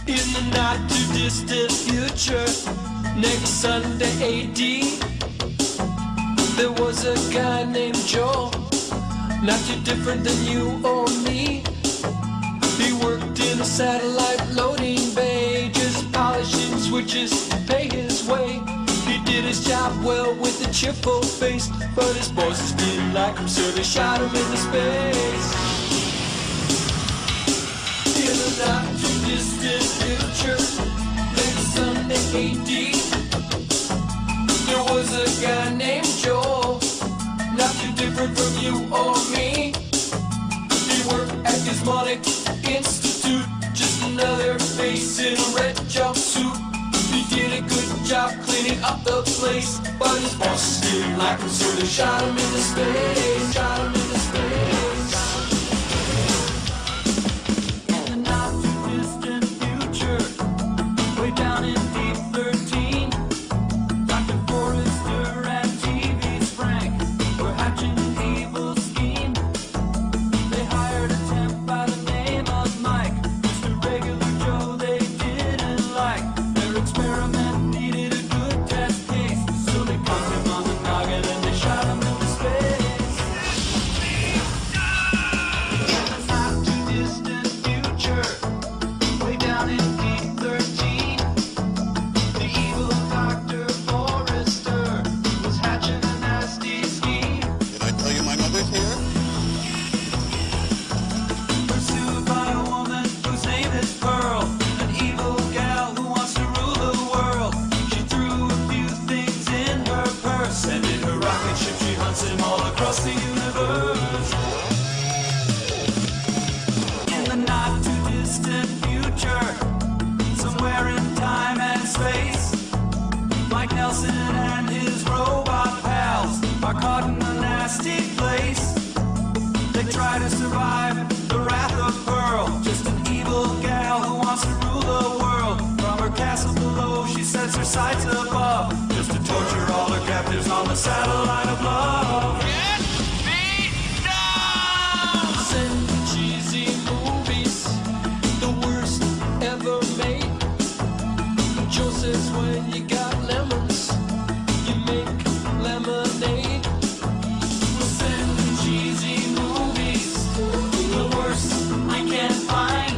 In the not too distant future, next Sunday AD, there was a guy named Joe, not too different than you or me. He worked in a satellite loading bay, just polishing switches to pay his way. He did his job well with a cheerful face, but his bosses didn't like him, so they shot him into space. In a not too distant future, next Sunday AD, there was a guy named Joel, not too different from you or me. He worked at Gizmonic Institute, just another face in a red jumpsuit. He did a good job cleaning up the place, but his bosses didn't like him, so they shot him into space. Shot him into space. In the not too distant future, way down in deep 13, Dr. Forrester and TV's Frank were hatching an evil scheme. They hired a temp by the name of Mike, just a regular Joe they didn't like. Their experiment needed a good test case, so they pumped him on the noggin and they shot him into space. In the not too distant future, way down in deep 13, the evil Dr. Forrester was hatching a nasty scheme. Did I tell you my mother's here? Pursued by a woman whose name is Pearl, an evil gal who wants to rule the world. She threw a few things in her purse, and in her rocket ship she hunts him all across the universe. In the not too distant future, somewhere in time and space, Mike Nelson and his robot pals are caught in a nasty place. They try to survive the wrath of Pearl, just an evil gal who wants to rule the world. From her castle below, she sets her sights above, just to torture all her captives on the satellite of love. Get me down! Send cheesy movies, the worst ever made. Joe says when you got lemons, you make lemonade. We'll send cheesy movies, the worst I can find.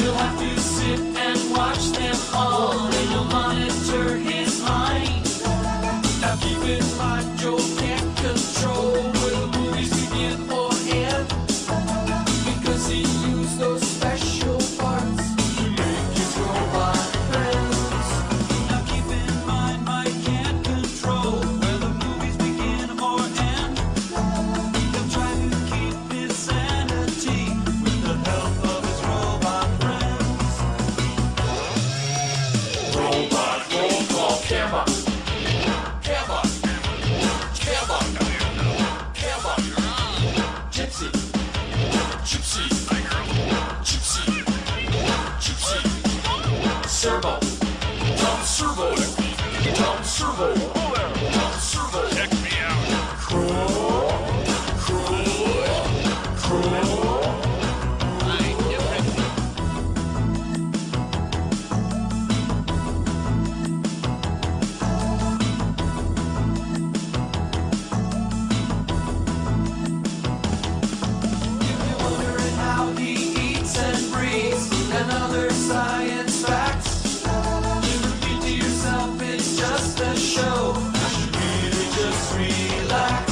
You'll have to sit and watch them all, and you'll monitor his mind. Now keep in mind, Joe can't control where the movies begin or end, because he used those special parts to make his robot friends. Now keep in mind, Mike can't control where the movies begin or end. He'll try to keep his sanity with the help of his robot friends. Robot roll call, camera. Camera. Camera. Camera. Gypsy. Gypsy. Gypsy. Gypsy. Servo. Tom Servo. Tom Servo. Tom Servo. Check me out. Crawl. Crawl. Crawl. If you're wondering how he eats and breathes and other science facts, you repeat to yourself, it's just a show. You should really just relax.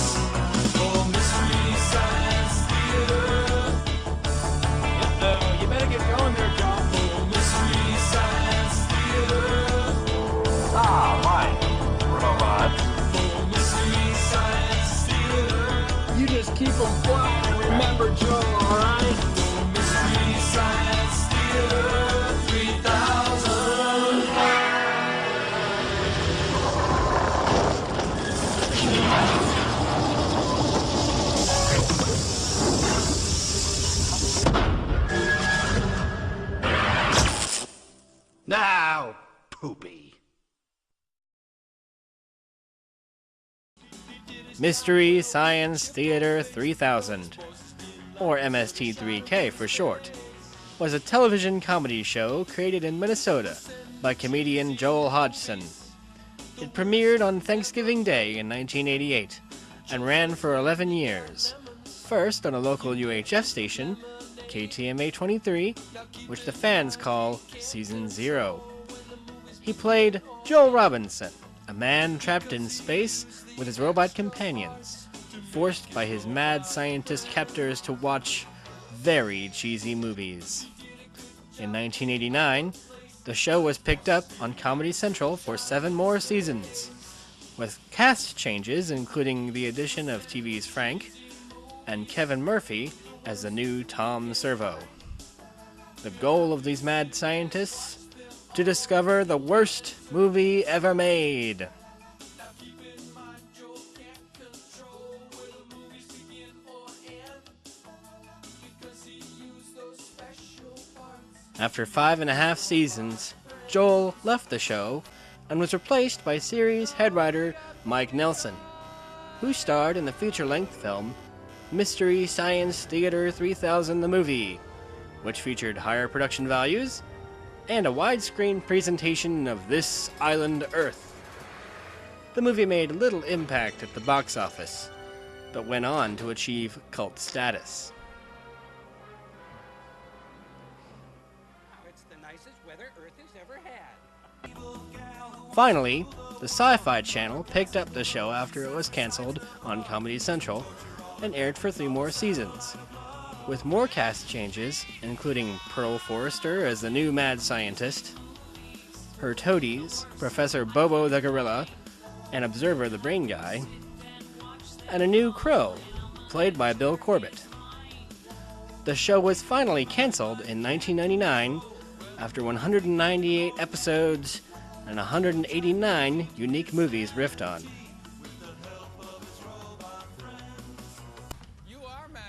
For Mystery Science Theater. You better get going there, John. For Mystery Science Theater. Ah, Mike. Robots. For Mystery Science Theater. You just keep them flying and remember Joe, alright? For Mystery Science Theater 3000. Now, poopy. Mystery Science Theater 3000, or MST3k for short. was a television comedy show created in Minnesota by comedian Joel Hodgson. It premiered on Thanksgiving Day in 1988 and ran for 11 years, first on a local UHF station, KTMA 23, which the fans call Season 0. He played Joel Robinson, a man trapped in space with his robot companions, forced by his mad scientist captors to watch very cheesy movies. In 1989, the show was picked up on Comedy Central for 7 more seasons, with cast changes including the addition of TV's Frank and Kevin Murphy as the new Tom Servo. The goal of these mad scientists? To discover the worst movie ever made. After 5.5 seasons, Joel left the show and was replaced by series head writer Mike Nelson, who starred in the feature-length film Mystery Science Theater 3000 the Movie, which featured higher production values and a widescreen presentation of This Island Earth. The movie made little impact at the box office, but went on to achieve cult status. It's the nicest weather Earth has ever had. Finally, the Sci-Fi Channel picked up the show after it was canceled on Comedy Central and aired for 3 more seasons, with more cast changes, including Pearl Forrester as the new mad scientist, her toadies, Professor Bobo the Gorilla, and Observer the Brain Guy, and a new crow, played by Bill Corbett. The show was finally canceled in 1999 after 198 episodes and 189 unique movies riffed on.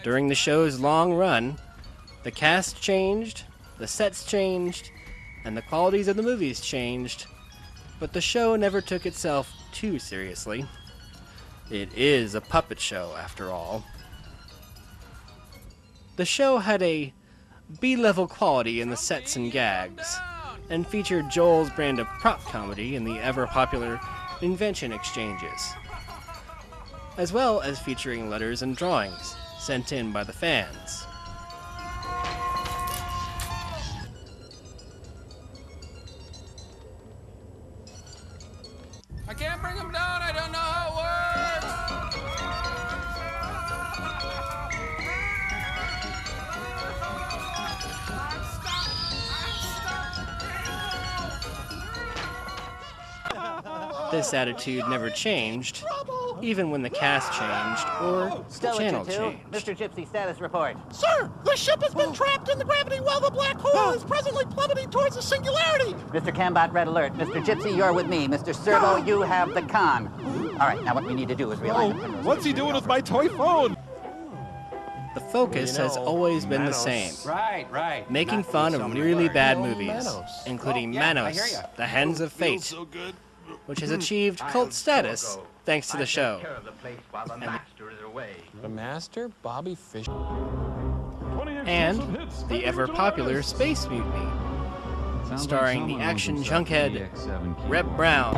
During the show's long run, the cast changed, the sets changed, and the qualities of the movies changed, but the show never took itself too seriously. It is a puppet show, after all. The show had a B-level quality in the sets and gags, and featured Joel's brand of prop comedy in the ever-popular invention exchanges, as well as featuring letters and drawings sent in by the fans. I can't bring him down. I don't know how it works. This attitude never changed, even when the cast changed or the channel changed. Mr. Gypsy status report. Sir, the ship has been trapped in the gravity well. The black hole is presently plummeting towards the singularity. Mr. Cambot, red alert. Mr. Gypsy, you're with me. Mr. Servo, you have the con. All right, now what we need to do is realize... What's he doing with my toy phone? The focus has always been the same. Right. Making fun of really bad movies, including Manos, The Hands of Fate, which has achieved cult status thanks to the show. The master, Bobby Fischer. And the ever-popular Space Mutiny, starring the action junkhead Rep Brown.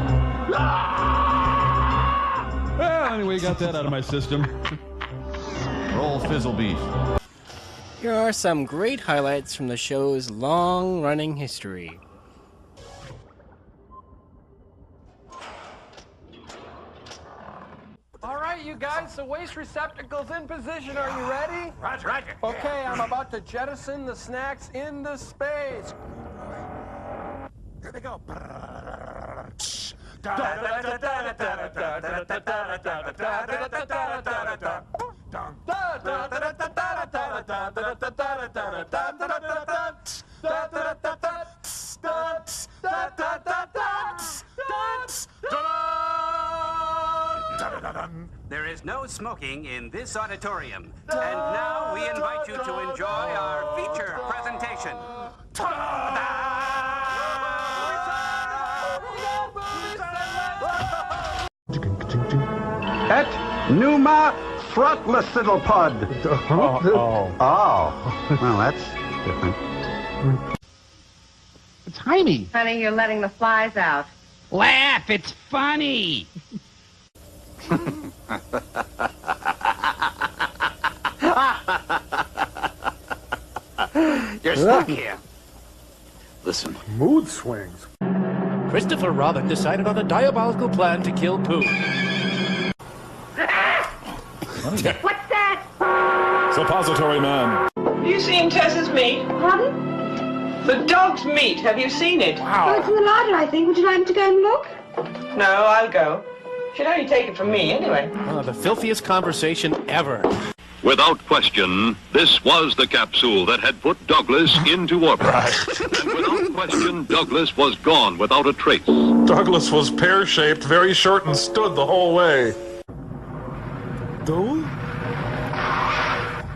Well, anyway, got that out of my system. Roll fizzle beef. Here are some great highlights from the show's long-running history. All right, you guys, the waste receptacle's in position. Are you ready? Roger. Okay, I'm about to jettison the snacks into space. Here they go. There is no smoking in this auditorium. And now we invite you to enjoy our feature presentation. Et pneuma frontlacidopod. Oh, well, that's different. It's Jaime. Honey, you're letting the flies out. Laugh, it's funny. You're stuck here. Listen. Mood swings. Christopher Robin decided on a diabolical plan to kill Pooh. What's that? Suppository man. Have you seen Tess's meat? Pardon? The dog's meat. Have you seen it? Oh, it's in the larder, I think. Would you like to go and look? No, I'll go. She'd only take it from me anyway. The filthiest conversation ever. Without question, this was the capsule that had put Douglas into orbit. And without question, Douglas was gone without a trace. Douglas was pear-shaped, very short, and stood the whole way.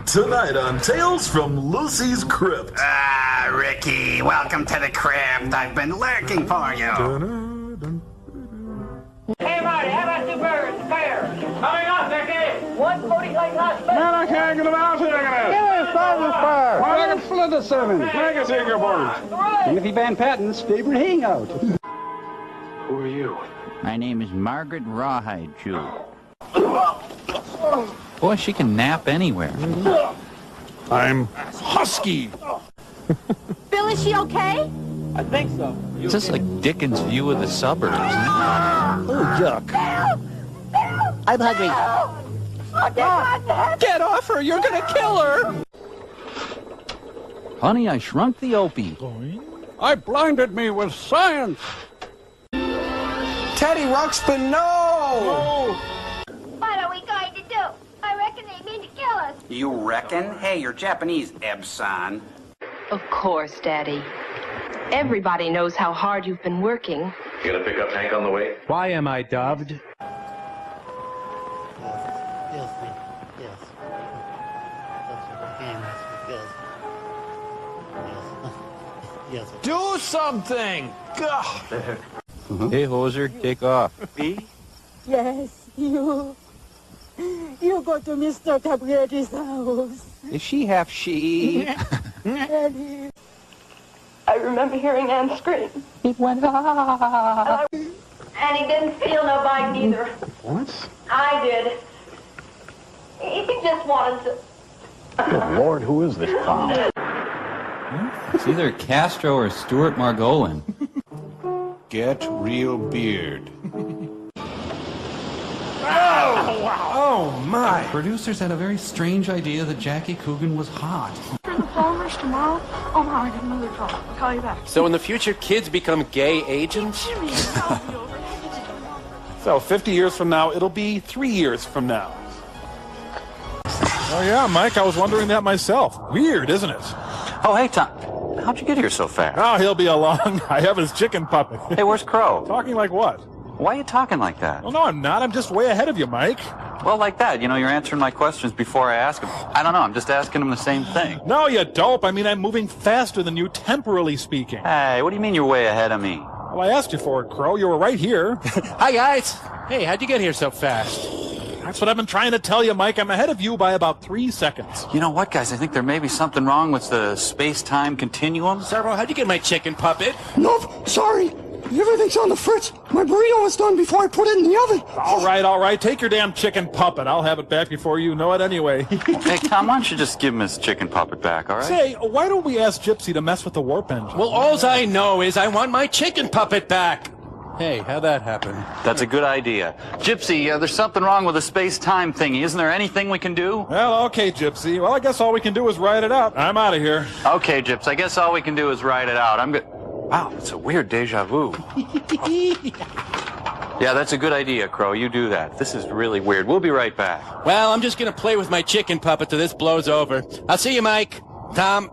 Tonight on Tales from Lucy's Crypt. Ah, Ricky, welcome to the crypt. I've been lurking for you. Hey, Marty, how about two birds? Fair. Coming up, Ricky. One floating like last space. Man, I can't get them out here. Yeah, start this fire. I can split the seven. Make us in your birds. Timothy Van Patten's favorite hangout. Who are you? My name is Margaret Rawhide Jew. Boy, she can nap anywhere. I'm Husky. Bill, is she okay? I think so. It's just like Dickens' view of the suburbs. Oh, yuck. I'm hungry. Get off her! You're gonna kill her! Honey, I shrunk the Opie. I blinded me with science. Teddy Ruxpin, no! What are we going to do? I reckon they mean to kill us. You reckon? Hey, you're Japanese, Eb-san. Of course, Daddy. Everybody knows how hard you've been working. You gonna pick up Hank on the way? Why am I dubbed? Do something! Hey, Hoser, take off. Yes, you. You go to Mr. Cabrier's house. Is she half she? And I remember hearing Ann scream. it went And he didn't feel no bite either. What? I did. He just wanted to. Good Lord, who is this clown? It's either Castro or Stuart Margolin. Get real beard. Oh my! Producers had a very strange idea that Jackie Coogan was hot. the plumbers tomorrow. Oh, Mom, I got another call. I'll call you back. So in the future, kids become gay agents? So 50 years from now, it'll be 3 years from now. Oh yeah, Mike, I was wondering that myself. Weird, isn't it? Oh, hey, Tom. How'd you get here so fast? Oh, he'll be along. I have his chicken puppet. Hey, where's Crow? Talking like what? Why are you talking like that? Well, no, I'm not. I'm just way ahead of you, Mike. Well, like that. You know, you're answering my questions before I ask them. I don't know. I'm just asking them the same thing. No, you dope. I mean, I'm moving faster than you, temporally speaking. Hey, what do you mean you're way ahead of me? Well, I asked you for it, Crow. You were right here. Hi, guys. Hey, how'd you get here so fast? That's what I've been trying to tell you, Mike. I'm ahead of you by about 3 seconds. You know what, guys? I think there may be something wrong with the space-time continuum. Servo, how'd you get my chicken puppet? Nope, sorry. Everything's on the fritz. My burrito was done before I put it in the oven. All right. Take your damn chicken puppet. I'll have it back before you know it anyway. Hey, Tom, why don't you just give him his chicken puppet back, all right? Say, why don't we ask Gypsy to mess with the warp engine? Well, all I know is I want my chicken puppet back. Hey, how'd that happen? That's a good idea. Gypsy, there's something wrong with the space-time thingy. Isn't there anything we can do? Well, okay, Gypsy. Well, I guess all we can do is ride it out. I'm out of here. Okay, Gyps, I guess all we can do is ride it out. I'm good. Wow, it's a weird deja vu. Yeah, that's a good idea, Crow. You do that. This is really weird. We'll be right back. Well, I'm just going to play with my chicken puppet till this blows over. I'll see you, Mike. Tom.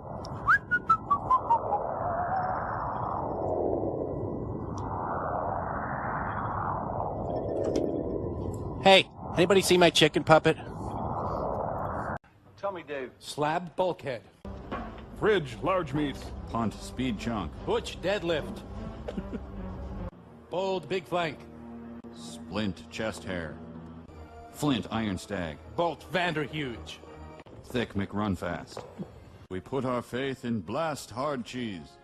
Hey, anybody see my chicken puppet? Tell me, Dave. Slab bulkhead. Fridge, large meat. Punt, speed chunk. Butch deadlift. Bold big flank. Splint, chest hair. Flint, iron stag. Bolt Vanderhuge. Thick, McRunfast. We put our faith in Blast Hard Cheese.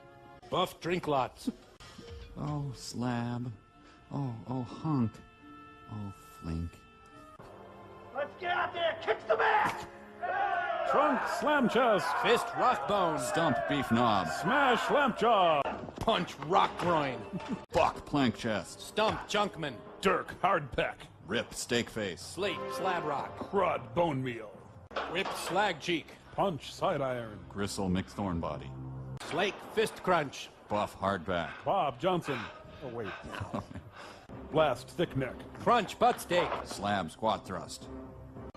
Buff drink lots. Oh, Slab. Oh, Hunk. Oh, Flink. Let's get out there, kick the back! Trunk slam chest. Fist rock bone. Stump beef knob. Smash lamp jaw. Punch rock groin. Buck plank chest. Stump junkman. Dirk hard peck. Rip steak face. Slate slab rock. Crud bone meal. Rip slag cheek. Punch side iron. Gristle McThorn body. Slake fist crunch. Buff hardback. Bob Johnson. Oh wait. Blast thick neck. Crunch butt steak. Slab squat thrust.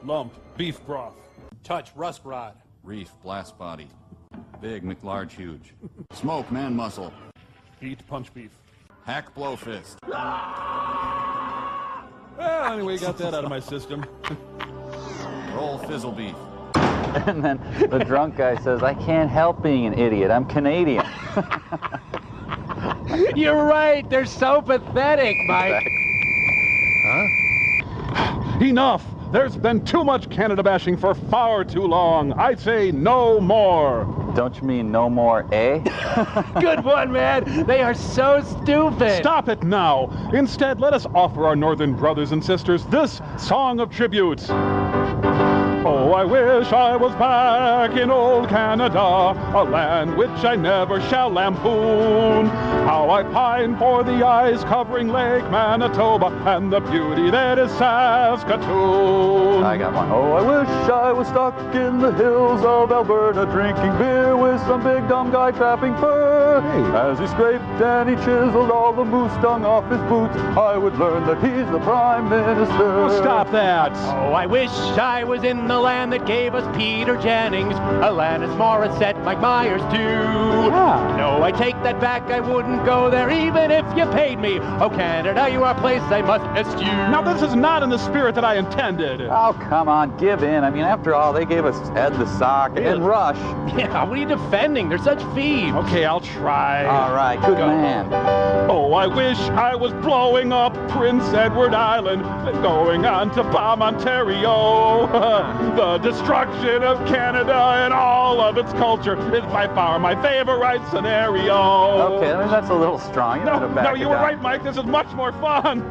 Lump beef broth. Touch rust rod. Reef blast body. Big McLarge huge. Smoke man muscle. Eat punch beef. Hack blow fist. Well, anyway, got that out of my system. Roll fizzle beef. And then the drunk guy says, I can't help being an idiot. I'm Canadian. You're right. They're so pathetic, Mike. Huh? Enough! There's been too much Canada bashing for far too long. I say no more. Don't you mean no more, eh? Good one, man. They are so stupid. Stop it now. Instead, let us offer our northern brothers and sisters this song of tribute. Oh, I wish I was back in old Canada, a land which I never shall lampoon. How I pine for the ice-covering Lake Manitoba and the beauty that is Saskatoon. I got one. Oh, I wish I was stuck in the hills of Alberta, drinking beer with some big dumb guy trapping fur. Hey. As he scraped and he chiseled all the moose dung off his boots, I would learn that he's the Prime Minister. Oh, stop that. Oh, I wish I was in the land that gave us Peter Jennings, Alanis Morissette, Mike Myers too. Yeah. No, I take that back. I wouldn't go there even if you paid me. Oh, Canada, you are a place I must eschew. Now, this is not in the spirit that I intended. Oh, come on, give in. I mean, after all, they gave us Ed the Sock and Rush. Yeah, what are you defending? They're such thieves. Okay, I'll try. All right, good man. Oh, I wish I was blowing up Prince Edward Island and going on to bomb Ontario. The destruction of Canada and all of its culture is by far my favorite scenario. Okay, I mean, that's a little strong. You No, you were right, Mike. This is much more fun.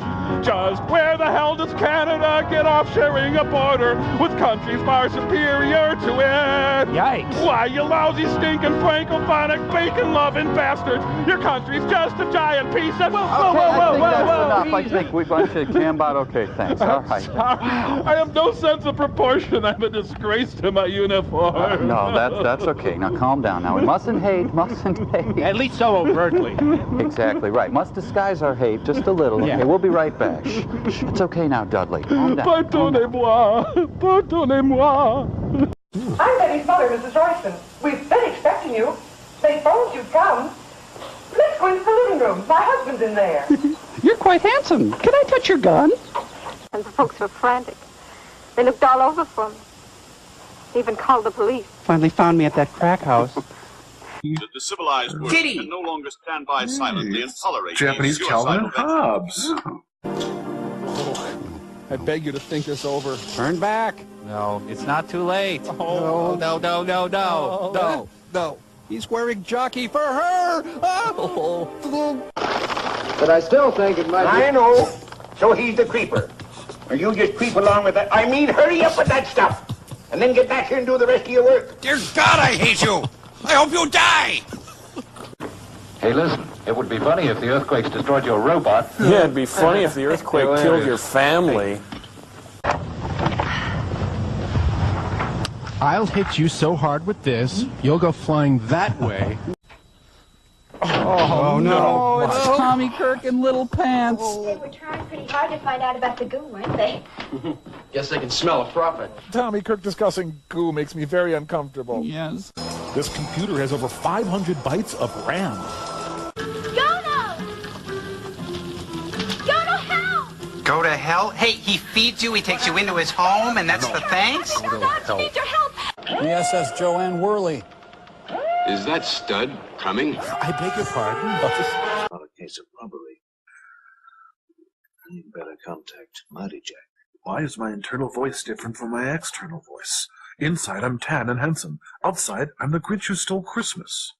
Just where the hell does Canada get off sharing a border with countries far superior to it? Yikes. Why, you lousy, stinking, francophonic, bacon-loving bastards. Your country's just a giant piece of... Whoa. I think we bunch of Cambot. Okay, thanks. All right. I have no sense of proportion. I'm a disgrace to my uniform. No, that's okay. Now, calm down. Now, we mustn't hate. At least so overtly. Exactly right. Must disguise our hate just a little. Yeah. Okay, we'll be right back. Shh. It's okay now, Dudley. Calm down. Pardonnez-moi. I'm Betty's mother, Mrs. Royston. We've been expecting you. They phoned you'd come. Let's go into the living room. My husband's in there. You're quite handsome. Can I touch your gun? And the folks were frantic. They looked all over for me. They even called the police. Finally found me at that crack house. The civilized world can no longer stand by silently and tolerate Japanese these Calvin and suicidal Hobbes. I beg you to think this over. Turn back. No, it's not too late. Oh. No. He's wearing jockey for her. Oh. But I still think it might be... I know. So he's the creeper. Or you just creep along with that. I mean, hurry up with that stuff. And then get back here and do the rest of your work. Dear God, I hate you. I hope you die. Hey, listen, it would be funny if the earthquakes destroyed your robot. Yeah, it'd be funny if the earthquake killed your family. I'll hit you so hard with this, you'll go flying that way. Oh, no. It's Tommy Kirk in little pants. They were trying pretty hard to find out about the goo, weren't they? Guess they can smell a profit. Tommy Kirk discussing goo makes me very uncomfortable. Yes. This computer has over 500 bytes of RAM. Go to hell? Hey, he feeds you, he takes you into his home, and that's the thanks? Need your help. The SS Joanne Worley. Is that stud coming? I beg your pardon, but... Not a case of robbery. You better contact Mighty Jack. Why is my internal voice different from my external voice? Inside, I'm tan and handsome. Outside, I'm the Grinch who stole Christmas.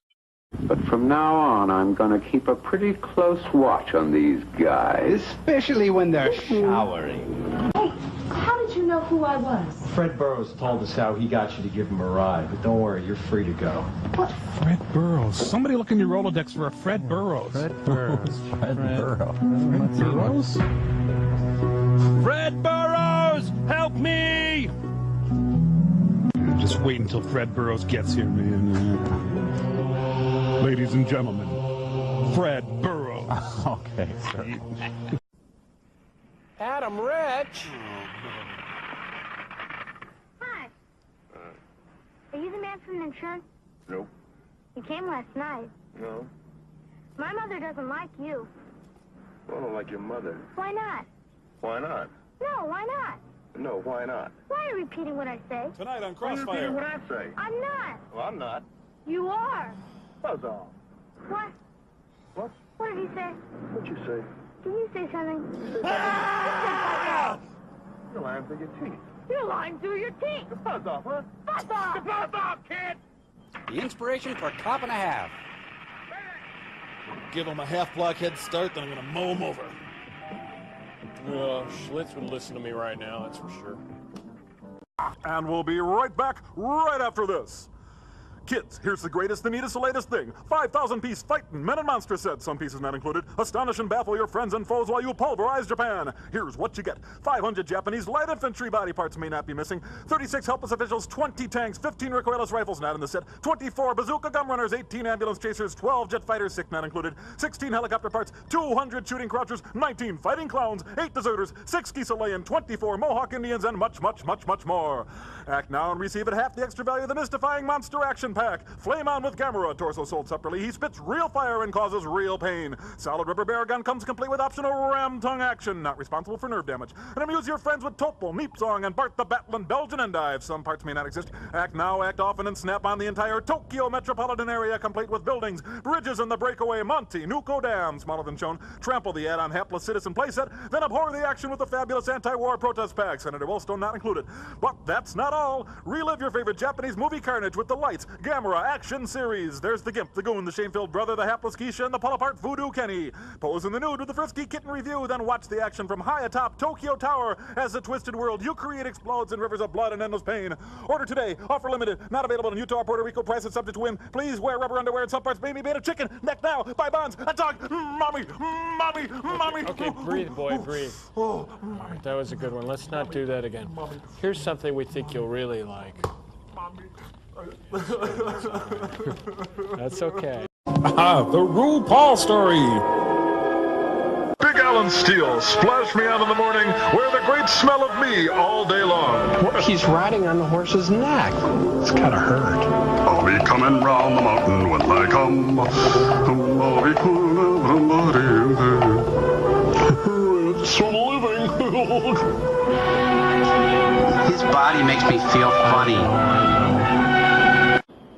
But from now on, I'm gonna keep a pretty close watch on these guys. Especially when they're showering. Hey, how did you know who I was? Fred Burrows told us how he got you to give him a ride, but don't worry, you're free to go. What? Fred Burrows. Somebody look in your Rolodex for a Fred Burrows. Fred Burrows. Fred Burrows? Fred Burrows! Help me! Just wait until Fred Burrows gets here, man. Ladies and gentlemen, Fred Burrows. Okay, sir. Adam Rich. Hi. Are you the man from the insurance? Nope. You came last night. No. My mother doesn't like you. I don't like your mother. Why not? Why not? No, why not? No, why not? Why are you repeating what I say? Tonight on Why are you repeating what Crossfire. I say? I'm not. Well, I'm not. You are. Buzz off. What? What? What did he say? What'd you say? Did you say something? You're lying through your teeth. You're lying through your teeth. Buzz off, huh? Buzz off. Buzz off, kid! The inspiration for a cop and a half. Give him a half-block head start, then I'm going to mow him over. Schlitz would listen to me right now, that's for sure. And we'll be right back right after this. Kids, here's the greatest, the neatest, the latest thing. 5,000-piece Fightin' Men and Monster set, some pieces not included. Astonish and baffle your friends and foes while you pulverize Japan. Here's what you get. 500 Japanese light infantry body parts may not be missing. 36 helpless officials, 20 tanks, 15 recoilless rifles not in the set. 24 bazooka gun runners, 18 ambulance chasers, 12 jet fighters, 6 not included. 16 helicopter parts, 200 shooting crouchers, 19 fighting clowns, 8 deserters, 6 Kisaleyan, 24 Mohawk Indians, and much, much, much, much more. Act now and receive at half the extra value of the mystifying monster action pack. Flame on with Gamera, torso sold separately. He spits real fire and causes real pain. Solid rubber bear gun comes complete with optional ram tongue action, not responsible for nerve damage. And amuse your friends with Topol, Meep Song, and Bart the Battling Belgian Endive. Some parts may not exist. Act now, act often, and snap on the entire Tokyo metropolitan area, complete with buildings, bridges, and the breakaway Monty Nuko Dam, smaller than shown. Trample the add-on hapless citizen playset, then abhor the action with the fabulous anti-war protest pack. Senator Wellstone not included. But that's not all. Relive your favorite Japanese movie carnage with the Lights Gamera Action Series. There's the Gimp, the Goon, the Shamefilled Brother, the Hapless Keisha, and the pull-apart Voodoo Kenny. Pose in the nude with the Frisky Kitten Review, then watch the action from high atop Tokyo Tower as the twisted world you create explodes in rivers of blood and endless pain. Order today. Offer limited. Not available in Utah, Puerto Rico. Prices subject to whim. Please wear rubber underwear and some parts may be made of chicken. Neck now. Buy bonds. A dog. Mommy. Mommy. Mommy. Okay, breathe, boy, breathe. All right, that was a good one. Let's not do that again. Here's something we think you'll really like. That's okay. The RuPaul story. Big Alan Steele, splash me out in the morning, wear the great smell of me all day long. He's riding on the horse's neck. It's kind of hurt. I'll be coming round the mountain when I come. I'll be It's living. His body makes me feel funny.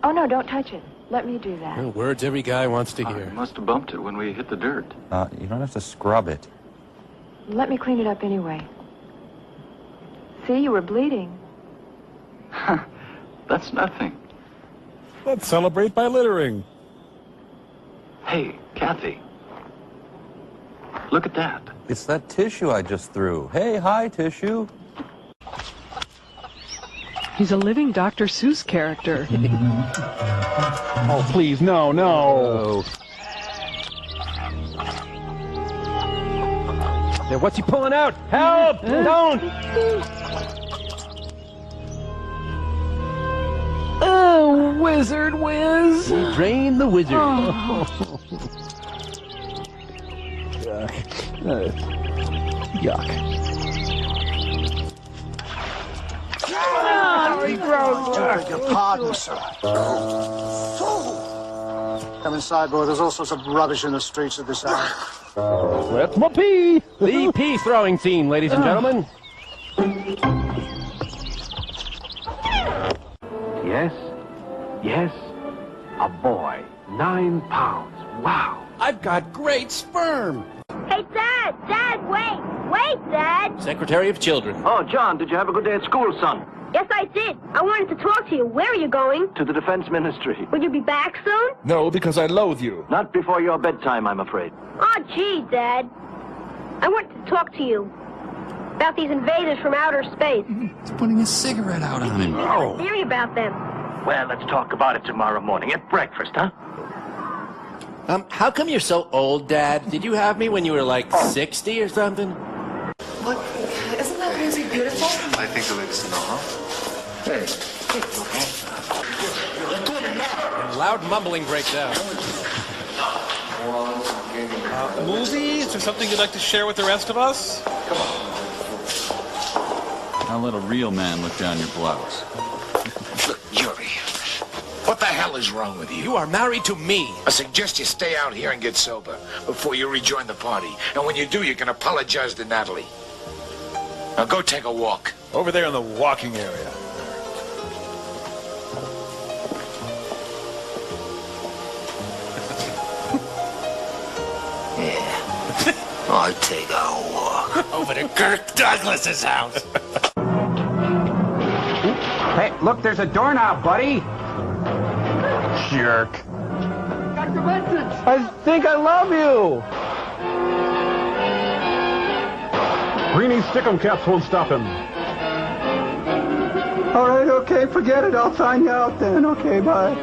Oh, no, don't touch it. Let me do that. Words every guy wants to hear. Must have bumped it when we hit the dirt. You don't have to scrub it. Let me clean it up anyway. See, you were bleeding. That's nothing. Let's celebrate by littering. Hey, Kathy. Look at that. It's that tissue I just threw. Hey, hi, tissue. He's a living Dr. Seuss character. Oh, please, no, no. Yeah, what's he pulling out? Help! Don't! Oh, Wizard Whiz! Drain the wizard. Oh. Yuck. Beg your pardon, sir. Come inside, boy. There's all sorts of rubbish in the streets at this hour. That's my pea! The pea throwing scene, ladies and gentlemen. Yes? Yes? A boy. 9 pounds. Wow. I've got great sperm. Hey, Dad! Dad, wait! Wait, Dad! Secretary of Children. Oh, John, did you have a good day at school, son? Yes, I did. I wanted to talk to you. Where are you going? To the Defense Ministry. Will you be back soon? No, because I loathe you. Not before your bedtime, I'm afraid. Oh, gee, Dad. I wanted to talk to you about these invaders from outer space. He's putting a cigarette out on him. Oh. Theory about them. Well, let's talk about it tomorrow morning at breakfast, huh? How come you're so old, Dad? Did you have me when you were like 60 or something? Look, isn't that music beautiful? I think the ladies know, huh? Hey. And loud mumbling breaks out. Movie? Is there something you'd like to share with the rest of us? Come on. Now let a real man look down your blouse. Look, Yuri, what the hell is wrong with you? You are married to me. I suggest you stay out here and get sober before you rejoin the party. And when you do, you can apologize to Natalie. Now go take a walk. Over there in the walking area. Yeah, I'll take a walk. Over to Kirk Douglas's house. Hey, look, there's a doorknob, buddy. Jerk. Dr. Benson! I think I love you! Greenie Stickum Caps won't stop him. All right, okay, forget it. I'll sign you out then. Okay, bye.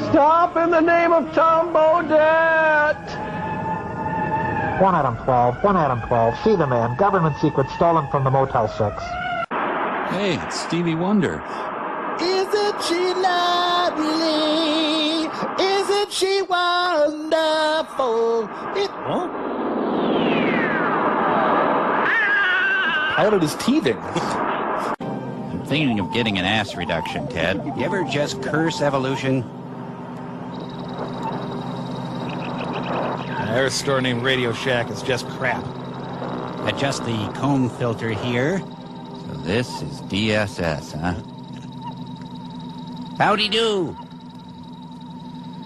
Stop in the name of Tom Bodette! 1 Adam 12, 1 Adam 12. See the man. Government secret stolen from the Motel 6. Hey, it's Stevie Wonder. Isn't she lovely? Isn't she wonderful? Pilot is teething. I'm thinking of getting an ass reduction, Ted. You ever just curse evolution? There's a store named Radio Shack. It's just crap. Adjust the comb filter here. So this is DSS, huh? Howdy do.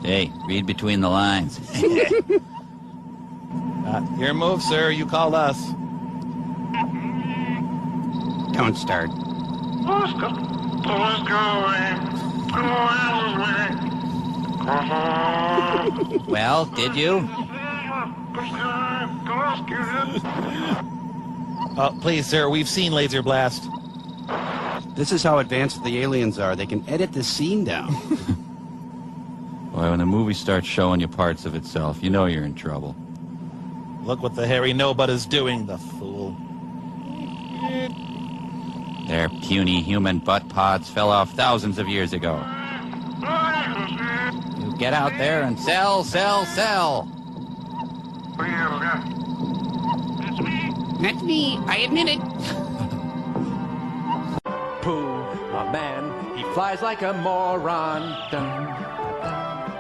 Hey, read between the lines. Your move, sir. You called us. Don't start. Well, did you? Please, sir, we've seen Laser Blast. This is how advanced the aliens are. They can edit the scene down. Boy, when the movie starts showing you parts of itself, you know you're in trouble. Look what the hairy no-butt is doing, the fool. Their puny human butt pods fell off thousands of years ago. You get out there and sell, sell, sell. That's me. I admit it. Pooh, a man, he flies like a moron. Dun.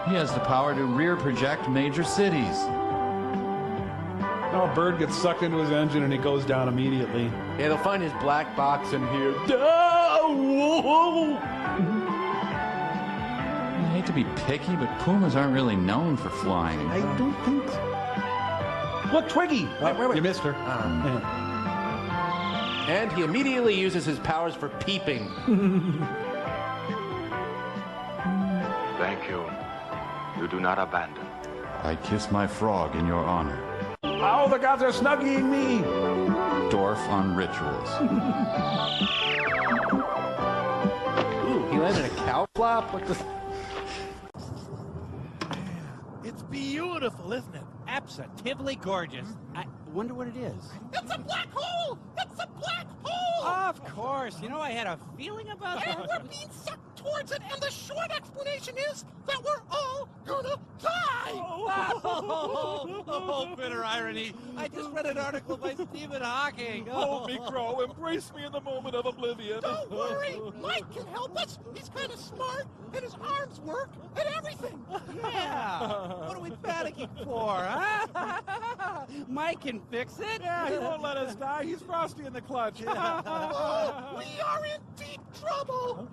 He has the power to rear project major cities. Now a bird gets sucked into his engine and he goes down immediately. Yeah, they'll find his black box in here. I hate to be picky, but pumas aren't really known for flying. I don't think so. Look, Twiggy! Wait. You missed her. And he immediately uses his powers for peeping. Thank you. You do not abandon. I kiss my frog in your honor. Oh, the gods are snuggieing me! Dwarf on rituals. Ooh, he landed a cow flop? What the... It's beautiful, isn't it? Absolutely gorgeous. I wonder what it is. It's a black hole! It's a black hole! Of course. You know, I had a feeling about that. And we're being sucked towards it, and the short explanation is that we're all gonna die! Oh, bitter irony. I just read an article by Stephen Hawking. Hold me, Crow. Embrace me in the moment of oblivion. Don't worry. Mike can help us. He's kind of smart, and his arms work, and everything. Yeah. What are we panicking for, huh? Mike can fix it. Yeah, he won't let us die. He's Frosty in the clutch. Oh, we are in deep trouble.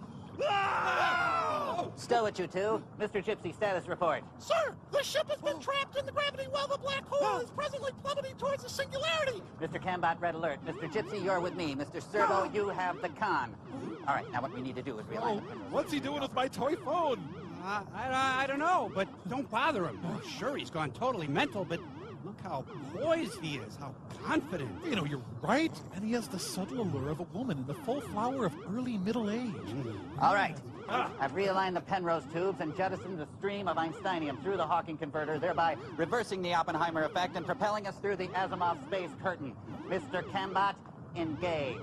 Stow it, you two. Mr. Gypsy, status report. Sir, the ship has been trapped in the gravity well. The black hole is presently plummeting towards the singularity. Mr. Cambot, red alert. Mr. Gypsy, you're with me. Mr. Servo, you have the con. All right, now what we need to do is realign. What's he doing with my toy phone? I don't know, but don't bother him. Oh, sure, he's gone totally mental, but look how poised he is, how confident. You know, you're right. And he has the subtle allure of a woman in the full flower of early middle age. All right. I've realigned the Penrose tubes and jettisoned the stream of Einsteinium through the Hawking converter, thereby reversing the Oppenheimer effect and propelling us through the Asimov space curtain. Mr. Cambot, engage.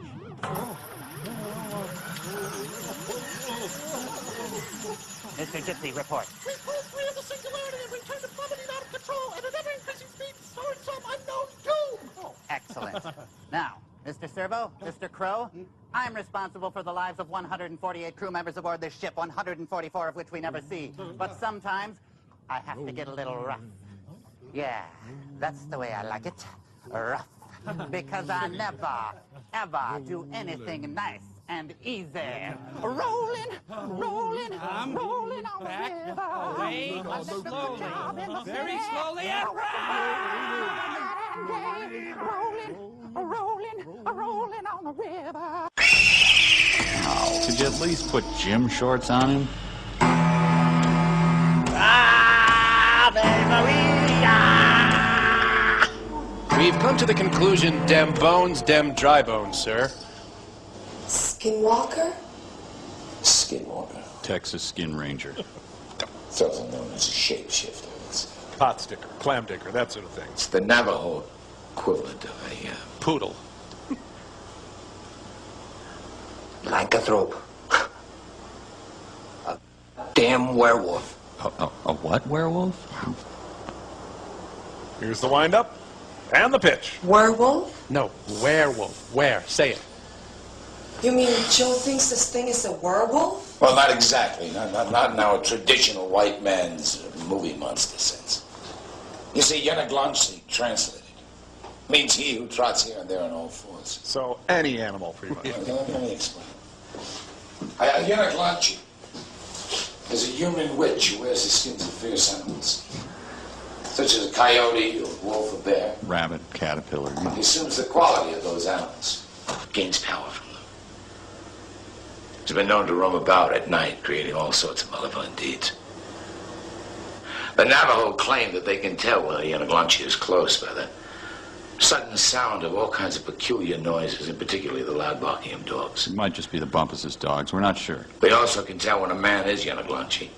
Mr. Gypsy, report. We pulled free of the singularity and returned to plummeting out of control at an ever-increasing speed towards some unknown doom. Excellent. Now, Mr. Servo, Mr. Crow, I'm responsible for the lives of 148 crew members aboard this ship, 144 of which we never see. But sometimes I have to get a little rough. Yeah, that's the way I like it. Rough. Because I never, ever do anything nice and easy. Rolling, rolling, rolling on back the river. away slowly, very slowly, and rolling on the river. Could you at least put gym shorts on him? We've come to the conclusion, dem bones, dem dry bones, sir. Skinwalker? Skinwalker. Texas Skin Ranger. It's also known as a shapeshifter. It's Pot sticker, clam digger, that sort of thing. It's the Navajo equivalent of a Poodle. lycanthrope. A damn werewolf. A what werewolf? Here's the wind-up and the pitch. Werewolf? No, werewolf. Where? Say it. You mean Joe thinks this thing is a werewolf? Well, not exactly. Not in our traditional white man's movie monster sense. You see, Yenaglanchi translated means he who trots here and there on all fours. So any animal, pretty much. Let me explain. A Yenaglanchi is a human witch who wears the skins of fierce animals, such as a coyote, or wolf, or bear. Rabbit, caterpillar. He assumes the quality of those animals, gains power from them. He's been known to roam about at night, creating all sorts of malevolent deeds. The Navajo claim that they can tell when a Yenaglanchi is close by the sudden sound of all kinds of peculiar noises, and particularly the loud barking of dogs. It might just be the Bumpus' dogs. We're not sure. They also can tell when a man is Yenaglanchi.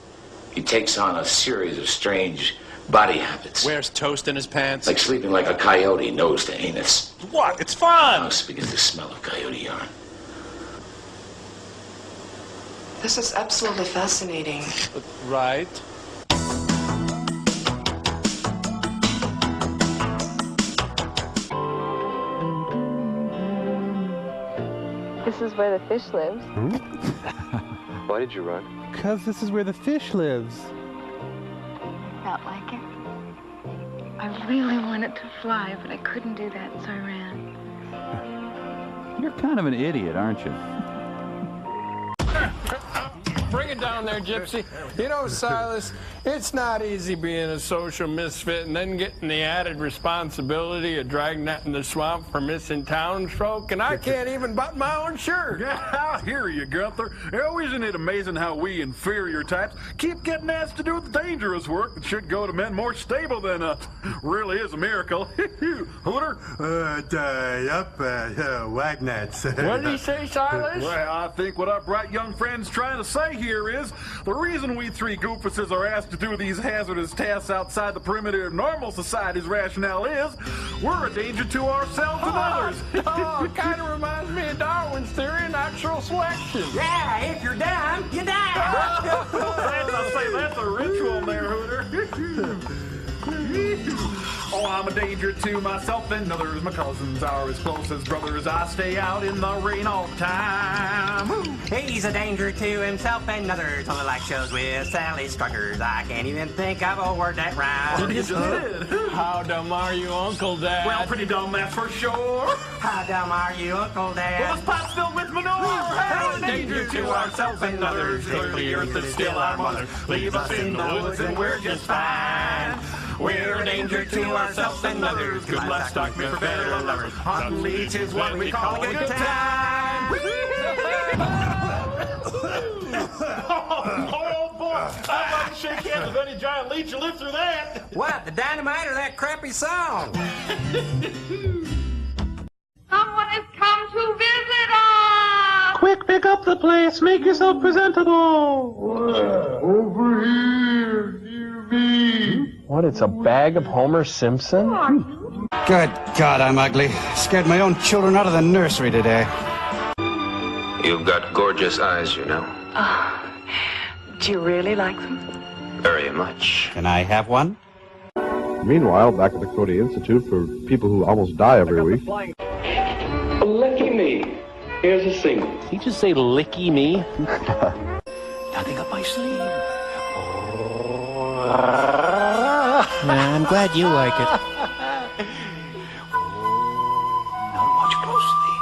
He takes on a series of strange body habits. Wears toast in his pants. Like sleeping like a coyote, nose to anus. What? It's fun! House begins to smell of coyote urine. This is absolutely fascinating. Right. This is where the fish lives. Why did you run? Because this is where the fish lives. Felt like it. I really wanted to fly, but I couldn't do that, so I ran. You're kind of an idiot, aren't you? Bring it down there, Gypsy. You know, Silas, it's not easy being a social misfit and then getting the added responsibility of dragnet in the swamp for missing townsfolk, and I can't even button my own shirt. Yeah, I hear you, Gunther. Oh, isn't it amazing how we inferior types keep getting asked to do the dangerous work that should go to men more stable than us? Really is a miracle. Hooter? Wagnats. What did he say, Silas? Well, I think what our bright young friend's trying to say here is the reason we three goofuses are asked to do these hazardous tasks outside the perimeter of normal society's rationale is we're a danger to ourselves and others. Oh, it kind of reminds me of Darwin's theory of natural selection. Yeah, if you're down, you die. That's a ritual there, Hooter. Oh, I'm a danger to myself and others. My cousins are as close as brothers. I stay out in the rain all the time. He's a danger to himself and others. On the light shows with Sally Struckers. I can't even think of a word that rhymes. You just did. How dumb are you, Uncle Dad? Well, pretty dumb, that's for sure. How dumb are you, Uncle Dad? Well, this pot's filled with manure. We're in danger to ourselves and others. The earth is still our mother. Leave us in the woods and we're just fine. We're a danger to ourselves and others. Good livestock made for better lovers. Hunting leech is what we call a good time. Oh, boy. I'd like to shake hands with any giant leech who lived through that. What, the dynamite or that crappy song? Someone has come to visit us! Quick, pick up the place. Make yourself presentable. Over here, near me. What, it's a bag of Homer Simpson? Good God, I'm ugly. Scared my own children out of the nursery today. You've got gorgeous eyes, you know. Oh, do you really like them? Very much. Can I have one? Meanwhile, back at the Cody Institute for people who almost die every week. Licky me. Here's a single. Did he just say licky me? Nothing up my sleeve. I'm glad you like it. Now watch closely.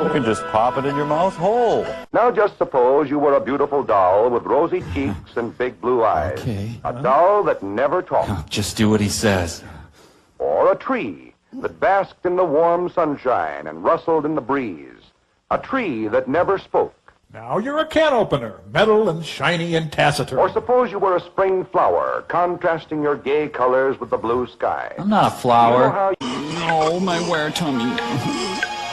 You can just pop it in your mouth whole. Now just suppose you were a beautiful doll with rosy cheeks and big blue eyes. Okay. A doll that never talked. Just do what he says. Or a tree that basked in the warm sunshine and rustled in the breeze. A tree that never spoke. Now you're a can opener, metal and shiny and taciturn. Or suppose you were a spring flower, contrasting your gay colors with the blue sky. I'm not a flower. You know Oh, my wear tummy.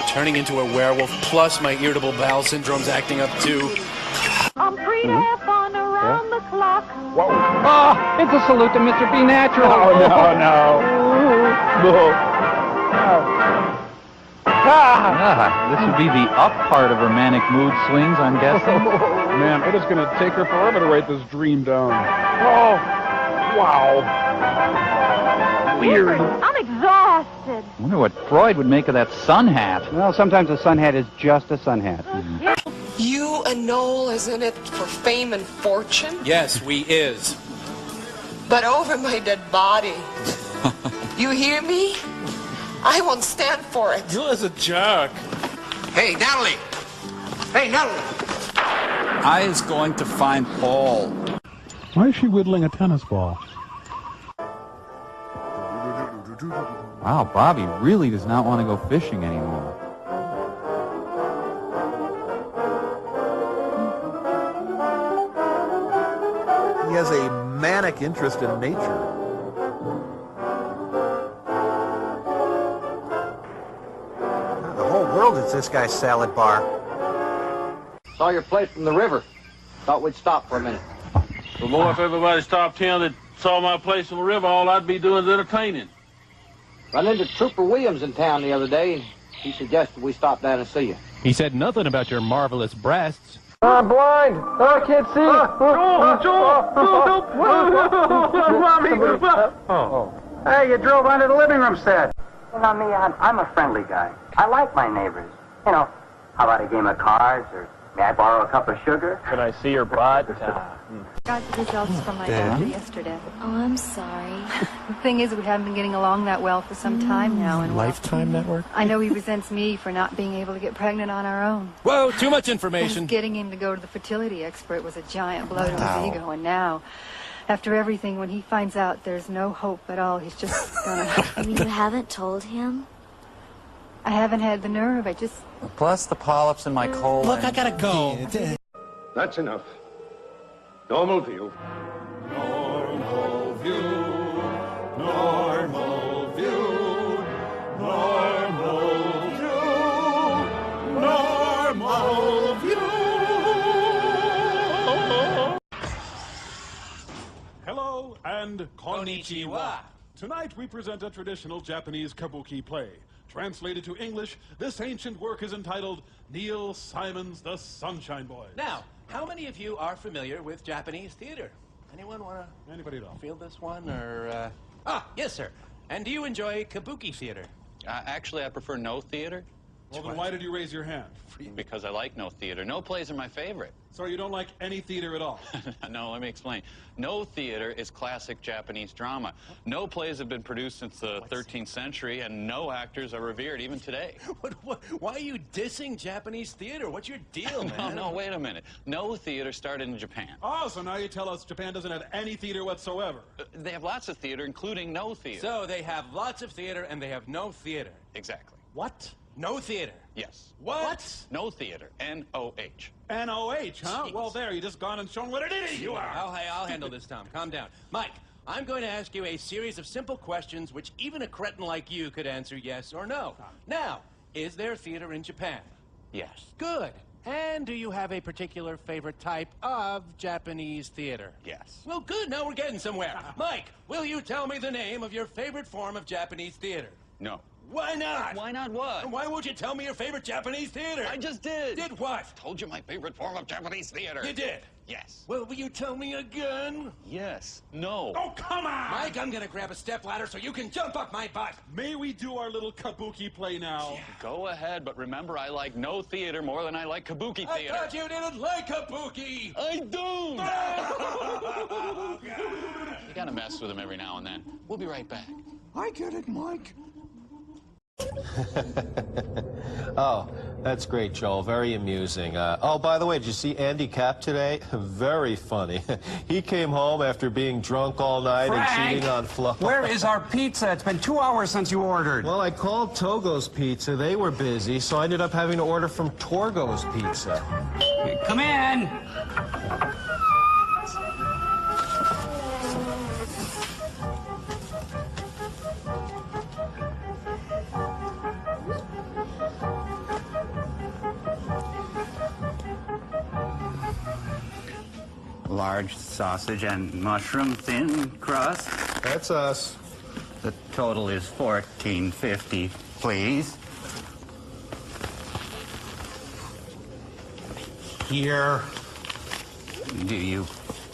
Turning into a werewolf, plus my irritable bowel syndrome's acting up too. I'm free to have fun around the clock. Oh, it's a salute to Mr. B Natural. Oh, no. This would be the up part of romantic mood swings, I'm guessing. Man, it is going to take her forever to write this dream down. Oh, wow. Weird. I'm exhausted. I wonder what Freud would make of that sun hat. Well, sometimes a sun hat is just a sun hat. You and Noel is in it for fame and fortune, Yes, we is. but over my dead body. You hear me? I won't stand for it. You as a jerk. Hey, Natalie! Hey, Natalie! I is going to find Paul. Why is she whittling a tennis ball? Wow, Bobby really does not want to go fishing anymore. He has a manic interest in nature. The whole world is this guy's salad bar. Saw your place from the river. Thought we'd stop for a minute. Well, boy, if everybody stopped here that saw my place on the river, all I'd be doing is entertaining. Run into Trooper Williams in town the other day. He suggested we stop down and see you. He said nothing about your marvelous breasts. I'm blind. I can't see. Joel! Hey, you drove onto the living room set. You know me, I'm a friendly guy. I like my neighbors. You know, how about a game of cards, or may I borrow a cup of sugar? Can I see your butt? Got the results from my doctor yesterday. Oh, I'm sorry. The thing is, we haven't been getting along that well for some time now, and Lifetime Network? I know he resents me for not being able to get pregnant on our own. Whoa, too much information. Getting him to go to the fertility expert was a giant blow to his ego, and now, after everything, when he finds out there's no hope at all, he's just gonna... You haven't told him? I haven't had the nerve. I just... Plus the polyps in my colon. Look, I gotta go. That's enough. Normal view. Normal view. Normal view. Normal view. Normal view. Hello and konnichiwa. Tonight we present a traditional Japanese kabuki play. Translated to English, this ancient work is entitled Neil Simon's The Sunshine Boys. Now, how many of you are familiar with Japanese theater? Anyone want to Anybody at all? field this one, or... yes, sir. And do you enjoy kabuki theater? Actually, I prefer no theater. Well, then why did you raise your hand? Because I like no theater. No plays are my favorite. So you don't like any theater at all? No, let me explain. No theater is classic Japanese drama. No plays have been produced since the 13th century, and no actors are revered even today. Why are you dissing Japanese theater? What's your deal, man? No, wait a minute. No theater started in Japan. Oh, so now you tell us Japan doesn't have any theater whatsoever. They have lots of theater, including no theater. So they have lots of theater and they have no theater. Exactly. What? No theater? Yes. What? No theater. N-O-H. N-O-H, huh? Jeez. Well, there, you just gone and shown what an idiot you are. I'll handle this, Tom. Calm down. Mike, I'm going to ask you a series of simple questions which even a cretin like you could answer yes or no. Now, is there theater in Japan? Yes. Good. And do you have a particular favorite type of Japanese theater? Yes. Well, good. Now we're getting somewhere. Mike, will you tell me the name of your favorite form of Japanese theater? No. Why not? Why not what? And why won't you tell me your favorite Japanese theater? I just did. Did what? Told you my favorite form of Japanese theater. You did? Yes. Well, will you tell me again? Yes. No. Oh, come on! Mike, I'm gonna grab a stepladder so you can jump up my butt. May we do our little kabuki play now? Yeah. Go ahead, but remember I like no theater more than I like kabuki theater. I thought you didn't like kabuki! I don't! You gotta mess with him every now and then. We'll be right back. I get it, Mike. Oh, that's great, Joel. Very amusing. Oh, by the way, did you see Andy Capp today? Very funny. He came home after being drunk all night and cheating on Flo. Where is our pizza? It's been 2 hours since you ordered. Well, I called Togo's Pizza. They were busy, so I ended up having to order from Torgo's Pizza. Come in. Large sausage and mushroom thin crust. That's us. The total is $14.50, please. Here. Do you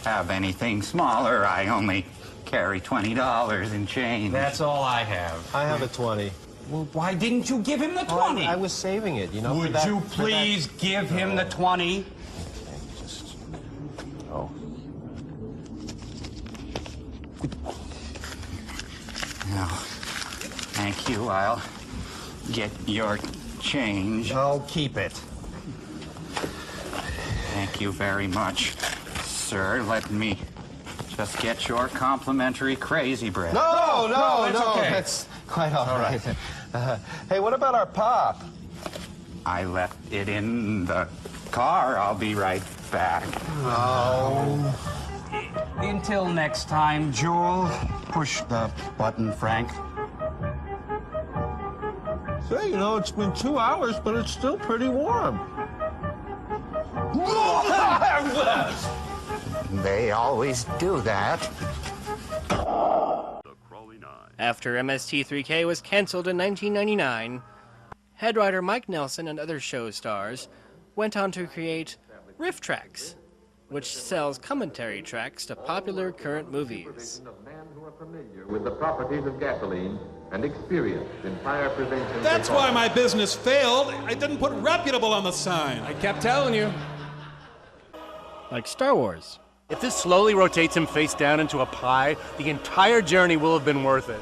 have anything smaller? I only carry $20 in change. That's all I have. I have a 20. Well, why didn't you give him the 20? I was saving it, you know. Would you please give him the 20? Oh. No. Thank you. I'll get your change. Oh, keep it. Thank you very much, sir. Let me just get your complimentary crazy bread. No, it's okay. That's quite all right. Hey, what about our pop? I left it in the car. I'll be right back. Oh. Until next time, Joel. Push the button, Frank. Say, you know, it's been 2 hours, but it's still pretty warm. They always do that. After MST3k was canceled in 1999, head writer Mike Nelson and other show stars went on to create Riff Tracks, which sells commentary tracks to popular current movies. With the properties of gasoline and experience in fire prevention. That's why my business failed. I didn't put reputable on the sign. I kept telling you. Like Star Wars. If this slowly rotates him face down into a pie, the entire journey will have been worth it.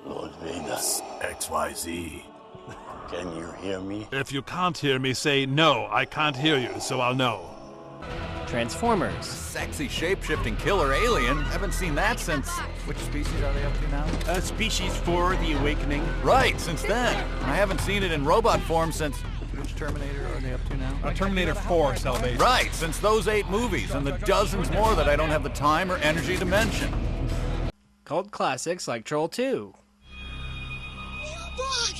Lord Venus. XYZ. Can you hear me? If you can't hear me, say no, I can't hear you, so I'll know. Transformers. Sexy shape-shifting killer alien. Haven't seen that since... Which species are they up to now? Species 4, The Awakening. Right, since then. I haven't seen it in robot form since... Which Terminator are they up to now? Terminator 4, Salvation. Right, since those 8 movies and the dozens more that I don't have the time or energy to mention. Cult classics like Troll 2. Look!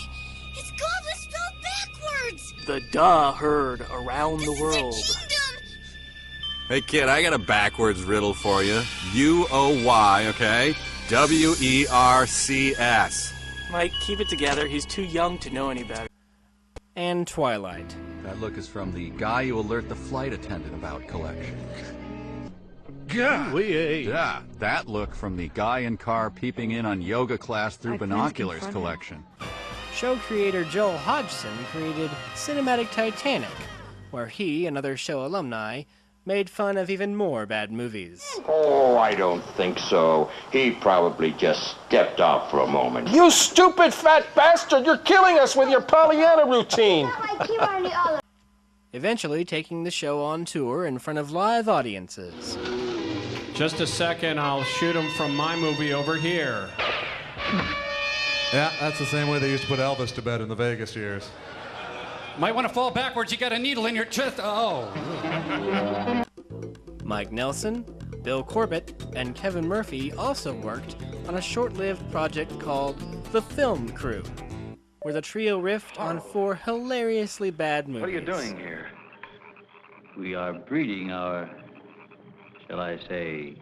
It's Goblin spelled backwards! The Duh Herd Around the World. Hey kid, I got a backwards riddle for you. U-O-Y, okay? W-E-R-C-S. Mike, keep it together. He's too young to know any better. And Twilight. That look is from the Guy You Alert the Flight Attendant About collection. God. Yeah, that look from the guy in car peeping in on yoga class through binoculars collection. Show creator Joel Hodgson created Cinematic Titanic, where he and other show alumni made fun of even more bad movies. Oh, I don't think so. He probably just stepped off for a moment. You stupid fat bastard! You're killing us with your Pollyanna routine! Eventually taking the show on tour in front of live audiences. Just a second, I'll shoot him from my movie over here. Yeah, that's the same way they used to put Elvis to bed in the Vegas years. Might want to fall backwards. You got a needle in your chest. Oh. Mike Nelson, Bill Corbett, and Kevin Murphy also worked on a short-lived project called The Film Crew, where the trio riffed on 4 hilariously bad movies. What are you doing here? We are breeding our, shall I say,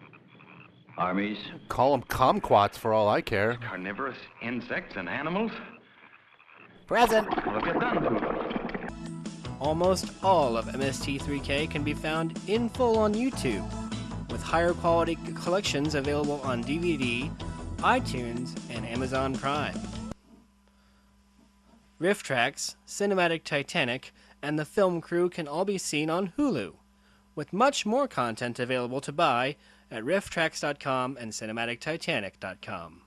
armies. Call them kumquats for all I care. Carnivorous insects and animals? Present. What have you done to them? Almost all of MST3k can be found in full on YouTube, with higher quality collections available on DVD, iTunes, and Amazon Prime. Riff Tracks, Cinematic Titanic, and The Film Crew can all be seen on Hulu, with much more content available to buy at rifftracks.com and cinematictitanic.com.